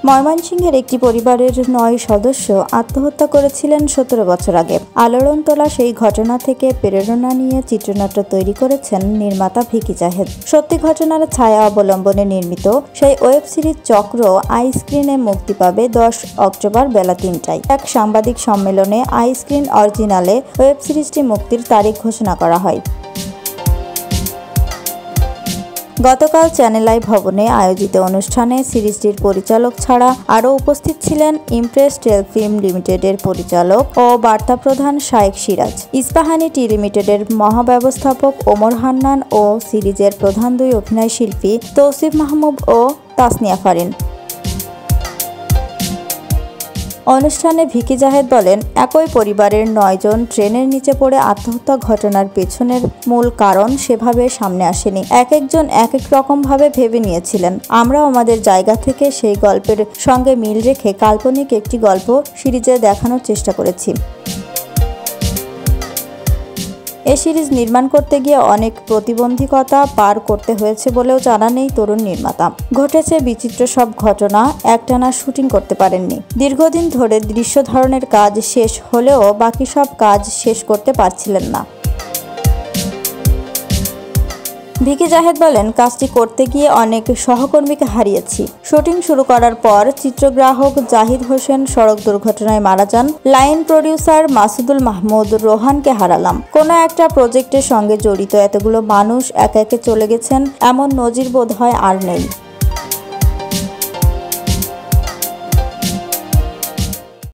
ময়মনসিংহের একটি পরিবারের 9 সদস্য আত্মহত্যা করেছিলেন 17 বছর আগে। আলোড়ন তোলা সেই ঘটনা থেকে প্রেরণা নিয়ে চিত্রনাট্য তৈরি করেছেন নির্মাতা ভিকি জাহেদ। সত্যি ঘটনার ছায়া অবলম্বনে নির্মিত সেই ওয়েব সিরিজ চক্র আইস্ক্রিনে মুক্তি পাবে 10 অক্টোবর বেলা 3টায়। এক সাংবাদিক সম্মেলনে আইস্ক্রিন অরিজিনালে ওয়েব সিরিজটি মুক্তির তারিখ ঘোষণা করা হয়। গতকাল চ্যানেল আই ভবনে আয়োজিত অনুষ্ঠানে সিরিজটির পরিচালক ছাড়া আরও উপস্থিত ছিলেন ইমপ্রেস টেল ফিল্ম লিমিটেডের পরিচালক ও বার্তা প্রধান শাইখ সিরাজ, ইস্পাহানি টি লিমিটেডের মহাব্যবস্থাপক ওমর হান্নান ও সিরিজের প্রধান 2 অভিনয় শিল্পী তৌসিফ মাহমুদ ও তাসনিয়া ফারিন। অনুষ্ঠানে ভিকি জাহেদ বলেন, একই পরিবারের 9 জন ট্রেনের নিচে পড়ে আত্মহত্যা ঘটনার পেছনের মূল কারণ সেভাবে সামনে আসেনি। একজন এক এক রকমভাবে ভেবে নিয়েছিলেন। আমরা আমাদের জায়গা থেকে সেই গল্পের সঙ্গে মিল রেখে কাল্পনিক একটি গল্প সিরিজে দেখানোর চেষ্টা করেছি। এ সিরিজ নির্মাণ করতে গিয়ে অনেক প্রতিবন্ধকতা পার করতে হয়েছে বলেও জানান এই তরুণ নির্মাতা। ঘটেছে বিচিত্র সব ঘটনা, একটানা শুটিং করতে পারেননি। দীর্ঘদিন ধরে দৃশ্য ধারণের কাজ শেষ হলেও বাকি সব কাজ শেষ করতে পারছিলেন না। ভিকি জাহেদ বলেন, কাজটি করতে গিয়ে অনেক সহকর্মীকে হারিয়েছি। শুটিং শুরু করার পর চিত্রগ্রাহক জাহিদ হোসেন সড়ক দুর্ঘটনায় মারা যান। লাইন প্রডিউসার মাসুদুল মাহমুদ রোহানকে হারালাম। কোনো একটা প্রজেক্টের সঙ্গে জড়িত এতগুলো মানুষ একে একে চলে গেছেন, এমন নজির বোধহয় আর নেই।